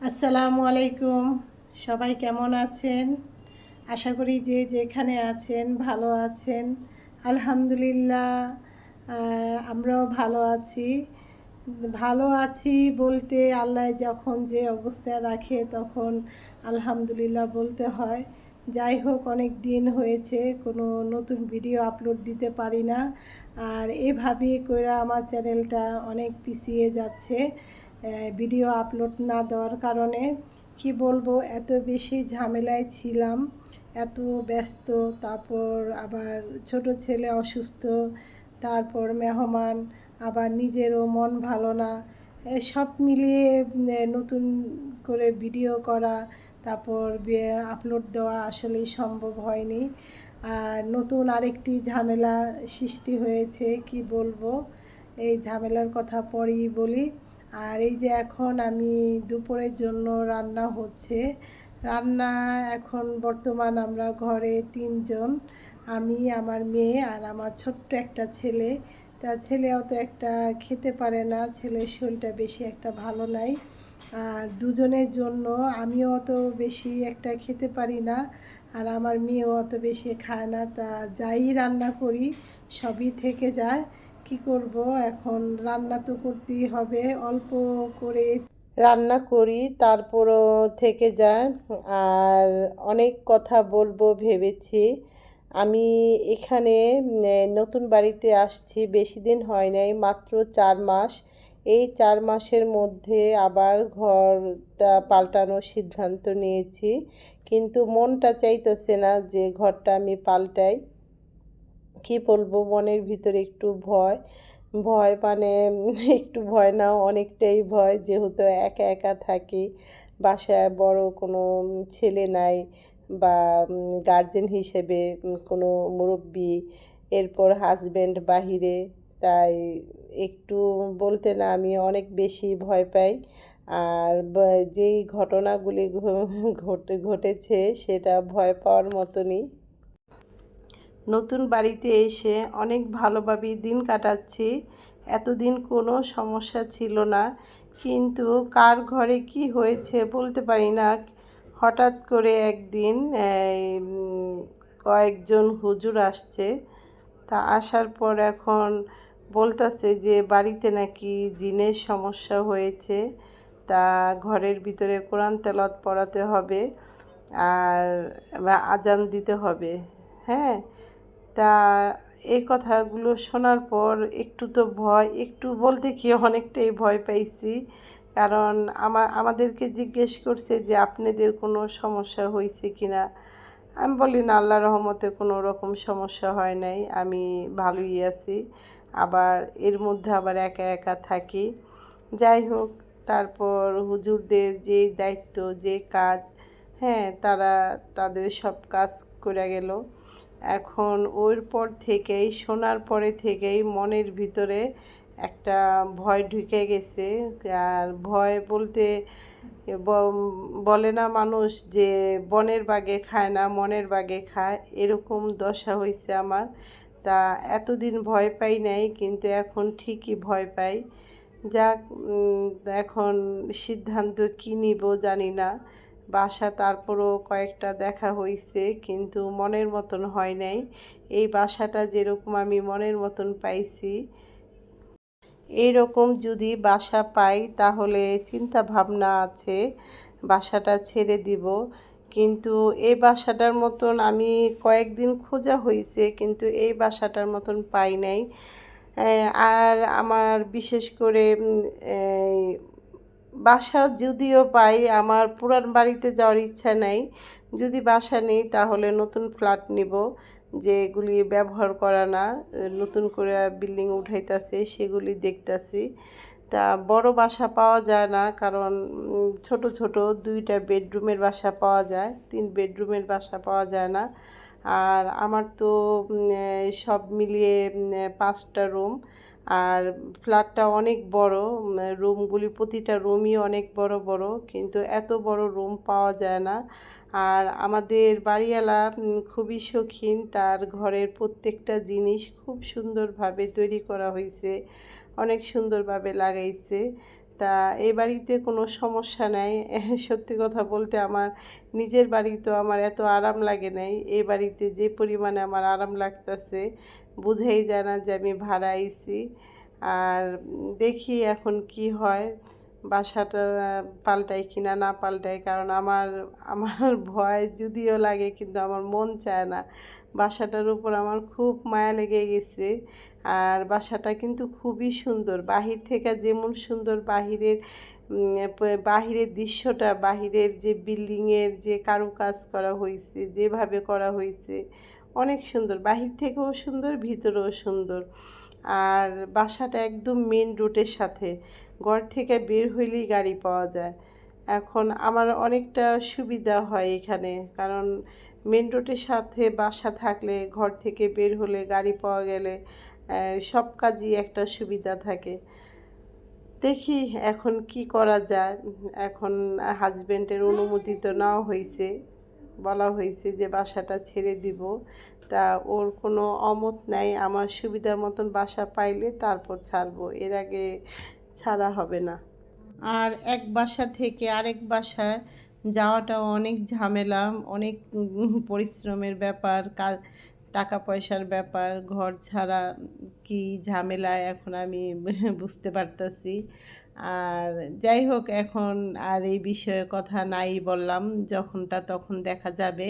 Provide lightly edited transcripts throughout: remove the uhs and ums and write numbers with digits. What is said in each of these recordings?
আসসালামু আলাইকুম। সবাই কেমন আছেন? আশা করি যে যেখানে আছেন ভালো আছেন। আলহামদুলিল্লাহ, আমরাও ভালো আছি। ভালো আছি বলতে আল্লাহ যখন যে অবস্থায় রাখে তখন আলহামদুলিল্লাহ বলতে হয়। যাই হোক, অনেক দিন হয়েছে কোনো নতুন ভিডিও আপলোড দিতে পারি না। আর এভাবেই করে আমার চ্যানেলটা অনেক পিছিয়ে যাচ্ছে ভিডিও আপলোড না দেওয়ার কারণে। কি বলবো, এত বেশি ঝামেলায় ছিলাম, এত ব্যস্ত, তারপর আবার ছোট ছেলে অসুস্থ, তারপর মেহমান, আবার নিজেরও মন ভালো না। সব মিলিয়ে নতুন করে ভিডিও করা, তারপর আপলোড দেওয়া আসলেই সম্ভব হয়নি। আর নতুন আরেকটি ঝামেলা সৃষ্টি হয়েছে, কি বলবো, এই ঝামেলার কথা পরেই বলি। আর এই যে এখন আমি দুপুরের জন্য রান্না হচ্ছে। রান্না এখন বর্তমান আমরা ঘরে তিনজন, আমি, আমার মেয়ে আর আমার ছোট্ট একটা ছেলে। তা ছেলে অত একটা খেতে পারে না, ছেলের শরীরটা বেশি একটা ভালো নাই। আর দুজনের জন্য আমিও অত বেশি একটা খেতে পারি না, আর আমার মেয়েও অত বেশি খায় না। তা যাই রান্না করি সবই থেকে যায়। কি করব, এখন রান্না তো করতেই হবে, অল্প করে রান্না করি তারপরও থেকে যায়। আর অনেক কথা বলবো ভেবেছি। আমি এখানে নতুন বাড়িতে আসছি, বেশি দিন হয় নাই, মাত্র 4 মাস। এই 4 মাসের মধ্যে আবার ঘরটা পাল্টানোর সিদ্ধান্ত নিয়েছি, কিন্তু মনটা চাইতেছে না যে ঘরটা আমি পাল্টাই। কি বলবো, মনের ভিতরে একটু ভয় ভয় মানে একটু ভয় না, অনেকটাই ভয়, যেহেতু একা একা থাকি, বাসায় বড় কোনো ছেলে নাই, বা গার্জেন হিসেবে কোনো মুরব্বি, এরপর হাজব্যান্ড বাহিরে। তাই একটু বলতে না, আমি অনেক বেশি ভয় পাই। আর যেই ঘটনাগুলি ঘটেছে সেটা ভয় পাওয়ার মতনই। নতুন বাড়িতে এসে অনেক ভালোভাবেই দিন কাটাচ্ছি, এতদিন কোনো সমস্যা ছিল না। কিন্তু কার ঘরে কি হয়েছে বলতে পারি না। হঠাৎ করে একদিন কয়েকজন হুজুর আসছে। তা আসার পর এখন বলতেছে যে বাড়িতে নাকি জিনের সমস্যা হয়েছে, তা ঘরের ভিতরে কোরআন তেলাওয়াত পড়াতে হবে আর আজান দিতে হবে। হ্যাঁ, তা এই কথাগুলো শোনার পর একটু তো ভয়, একটু বলতে কি অনেকটাই ভয় পাইছি। কারণ আমাদেরকে জিজ্ঞেস করছে যে আপনাদের কোনো সমস্যা হয়েছে কি না। আমি বলি না, আল্লাহর রহমতে কোনো রকম সমস্যা হয় নাই, আমি ভালোই আছি। আবার এর মধ্যে আবার একা একা থাকি। যাই হোক, তারপর হুজুরদের যে দায়িত্ব, যে কাজ, হ্যাঁ, তারা তাদের সব কাজ করে গেল। এখন ওর পর থেকেই, শোনার পরে থেকেই মনের ভিতরে একটা ভয় ঢুকে গেছে। আর ভয় বলতে বলে না মানুষ যে বনের বাঘে খায় না, মনের বাঘে খায়, এরকম দশা হয়েছে আমার। তা এতদিন ভয় পাই নাই, কিন্তু এখন ঠিকই ভয় পাই। যাক, এখন সিদ্ধান্ত কী নিব জানি না। বাসা তারপরও কয়েকটা দেখা হয়েছে, কিন্তু মনের মতন হয় নাই। এই বাসাটা যেরকম আমি মনের মতন পাইছি, এইরকম যদি বাসা পাই তাহলে চিন্তা ভাবনা আছে বাসাটা ছেড়ে দিব। কিন্তু এই বাসাটার মতন আমি কয়েকদিন খোঁজা হয়েছে, কিন্তু এই বাসাটার মতন পাই নাই। আর আমার বিশেষ করে বাসা যদিও পাই, আমার পুরান বাড়িতে যাওয়ার ইচ্ছা নাই। যদি বাসা নেই তাহলে নতুন ফ্ল্যাট নিব, যেগুলি ব্যবহার করা না, নতুন করে বিল্ডিং উঠাইতেছে সেগুলি দেখতেছি। তা বড় বাসা পাওয়া যায় না, কারণ ছোট ছোট 2টা বেডরুমের বাসা পাওয়া যায়, 3 বেডরুমের বাসা পাওয়া যায় না। আর আমার তো সব মিলিয়ে 5টা রুম, আর ফ্ল্যাটটা অনেক বড়, রুমগুলি প্রতিটা রুমই অনেক বড় বড়, কিন্তু এত বড় রুম পাওয়া যায় না। আর আমাদের বাড়িওয়ালা খুবই শৌখিন, তার ঘরের প্রত্যেকটা জিনিস খুব সুন্দরভাবে তৈরি করা হয়েছে, অনেক সুন্দরভাবে লাগাইছে। তা এই বাড়িতে কোনো সমস্যা নাই। সত্যি কথা বলতে আমার নিজের বাড়ি তো আমার এত আরাম লাগে নাই, এই বাড়িতে যে পরিমাণে আমার আরাম লাগতেছে বুঝাই যায় না যে আমি ভাড়া আইছি। আর দেখি এখন কি হয়, বাসাটা পাল্টাই কিনা না পাল্টাই, কারণ আমার আমার ভয় যদিও লাগে কিন্তু আমার মন চায় না। বাসাটার উপর আমার খুব মায়া লেগে গেছে। আর বাসাটা কিন্তু খুবই সুন্দর, বাহির থেকে যেমন সুন্দর বাহিরের দৃশ্যটা, বাহিরের যে বিল্ডিংয়ের যে কারুকাজ করা হয়েছে, যেভাবে করা হয়েছে অনেক সুন্দর, বাহির থেকেও সুন্দর ভিতরেও সুন্দর। আর বাসাটা একদম মেন রোডের সাথে, ঘর থেকে বের হইলেই গাড়ি পাওয়া যায়। এখন আমার অনেকটা সুবিধা হয় এখানে, কারণ মেন রোডের সাথে বাসা থাকলে ঘর থেকে বের হলে গাড়ি পাওয়া গেলে সব কাজই একটা সুবিধা থাকে। দেখি এখন কি করা যায়। এখন হাজব্যান্ডের অনুমতি তো নেওয়া হয়েছে, বলা হয়েছে যে বাসাটা ছেড়ে দিব। তা ওর কোনো অমত নাই, আমার সুবিধা মতন বাসা পাইলে তারপর ছাড়বো, এর আগে ছাড়া হবে না। আর এক বাসা থেকে আরেক বাসায় যাওয়াটা অনেক ঝামেলা, অনেক পরিশ্রমের ব্যাপার, টাকা পয়সার ব্যাপার, ঘর ছাড়া কি ঝামেলা এখন আমি বুঝতে পারতাছি। আর যাই হোক, এখন আর এই বিষয়ে কথা নাই বললাম, যখনটা তখন দেখা যাবে।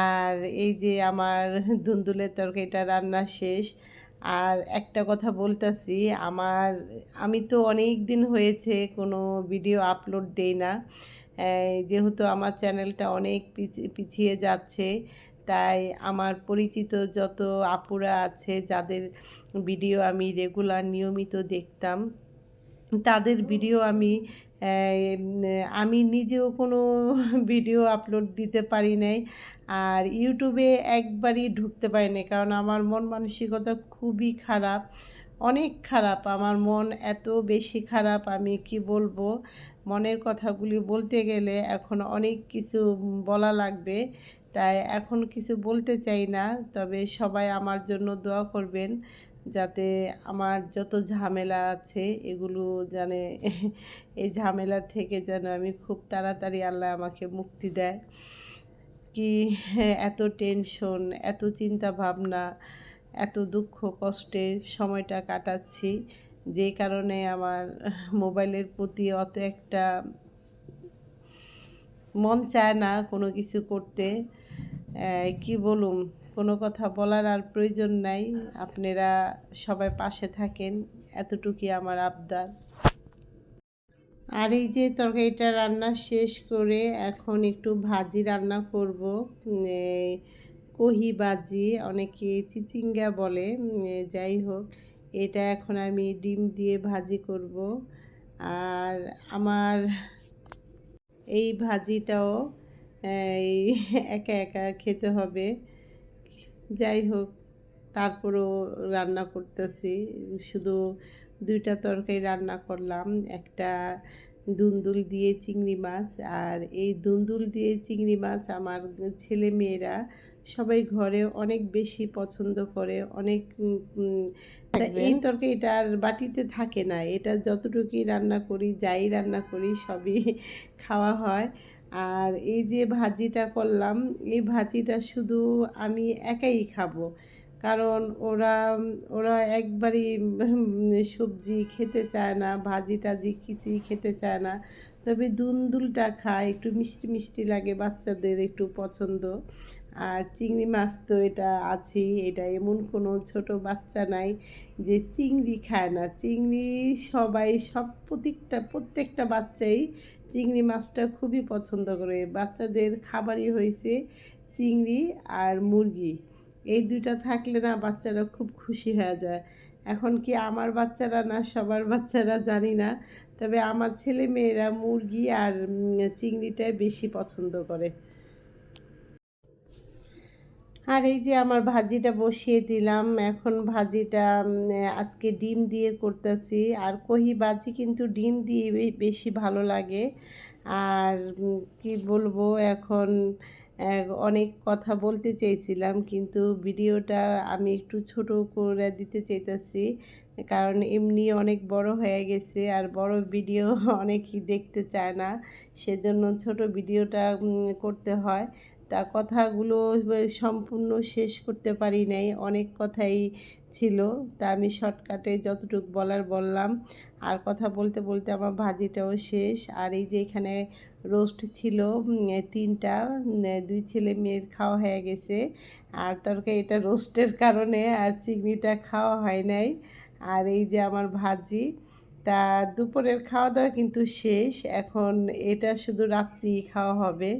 আর এই যে আমার দুন্দুলের তরকারিটা রান্না শেষ। আর একটা কথা বলতেছি, আমি তো অনেক দিন হয়েছে কোনো ভিডিও আপলোড দেই না, যেহেতু আমার চ্যানেলটা অনেক পিছিয়ে যাচ্ছে। তাই আমার পরিচিত যত আপুরা আছে যাদের ভিডিও আমি রেগুলার নিয়মিত দেখতাম, তাদের ভিডিও আমি নিজেও কোনো ভিডিও আপলোড দিতে পারি নাই। আর ইউটিউবে একবারই ঢুকতে পারি নাই, কারণ আমার মন মানসিকতা খুবই খারাপ, অনেক খারাপ। আমার মন এত বেশি খারাপ, আমি কি বলবো, মনের কথাগুলি বলতে গেলে এখন অনেক কিছু বলা লাগবে, তাই এখন কিছু বলতে চাই না। তবে সবাই আমার জন্য দোয়া করবেন, যাতে আমার যত ঝামেলা আছে এগুলো জানে এই ঝামেলা থেকে যেন আমি খুব তাড়াতাড়ি আল্লাহ আমাকে মুক্তি দেয়। কি এত টেনশন, এত চিন্তা ভাবনা, এত দুঃখ কষ্টে সময়টা কাটাচ্ছি, যেই কারণে আমার মোবাইলের প্রতি অত একটা মন চায় না কোনো কিছু করতে। কি বলুম, কোনো কথা বলার আর প্রয়োজন নাই, আপনারা সবাই পাশে থাকেন, এতটুকুই আমার আবদার। আর এই যে তরকারিটা রান্না শেষ করে এখন একটু ভাজি রান্না করব, কহি ভাজি, অনেকে চিচিঙ্গা বলে, যাই হোক, এটা এখন আমি ডিম দিয়ে ভাজি করব। আর আমার এই ভাজিটাও একা একা খেতে হবে, যাই হোক তারপরেও রান্না করতেছি। শুধু দুইটা তরকারি রান্না করলাম, একটা দুন্দুল দিয়ে চিংড়ি মাছ। আর এই দুন্দুল দিয়ে চিংড়ি মাছ আমার ছেলে মেয়েরা সবাই ঘরে অনেক বেশি পছন্দ করে, অনেক এই তরকারিটা আর বাটিতে থাকে না, এটা যতটুকুই রান্না করি, যাই রান্না করি সবই খাওয়া হয়। আর এই যে ভাজিটা করলাম, এই ভাজিটা শুধু আমি একাই খাবো, কারণ ওরা ওরা একবারই সবজি খেতে চায় না, ভাজি টাজি কিছুই খেতে চায় না। তবে দুন্দুলটা খায়, একটু মিষ্টি মিষ্টি লাগে, বাচ্চাদের একটু পছন্দ। আর চিংড়ি মাছ তো এটা আছেই, এটা এমন কোনো ছোট বাচ্চা নাই যে চিংড়ি খায় না। চিংড়ি সবাই, প্রত্যেকটা বাচ্চাই চিংড়ি মাছটা খুবই পছন্দ করে। বাচ্চাদের খাবারই হয়েছে চিংড়ি আর মুরগি, এই দুইটা থাকলে না বাচ্চারা খুব খুশি হয়ে যায়। এখন কি আমার বাচ্চারা না সবার বাচ্চারা জানি না, তবে আমার ছেলে মেয়েরা মুরগি আর চিংড়িটাই বেশি পছন্দ করে। আর এই যে আমার ভাজিটা বসিয়ে দিলাম। এখন ভাজিটা আজকে ডিম দিয়ে করতেছি। আর কহি ভাজি কিন্তু ডিম দিয়ে বেশি ভালো লাগে। আর কি বলবো এখন অনেক কথা বলতে চেয়েছিলাম কিন্তু ভিডিওটা আমি একটু ছোট করে দিতে চাইতেছি। কারণ এমনি অনেক বড় হয়ে গেছে আর বড় ভিডিও অনেকেই দেখতে চায় না। সেজন্য ছোট ভিডিওটা করতে হয়। তা কথাগুলো সম্পূর্ণ শেষ করতে পারি নাই, অনেক কথাই ছিল। তা আমি শর্টকাটে যতটুকু বলার বললাম। আর কথা বলতে বলতে আমার ভাজিটাও শেষ। আর এই যে এখানে রোস্ট ছিল ৩টা, ২ ছেলে মেয়ের খাওয়া হয়ে গেছে। আর তরকারিটা রোস্টের কারণে আর চিংড়িটা খাওয়া হয় নাই। আর এই যে আমার ভাজি। তা দুপুরের খাওয়া দাওয়া কিন্তু শেষ, এখন এটা শুধু রাত্রি খাওয়া হবে।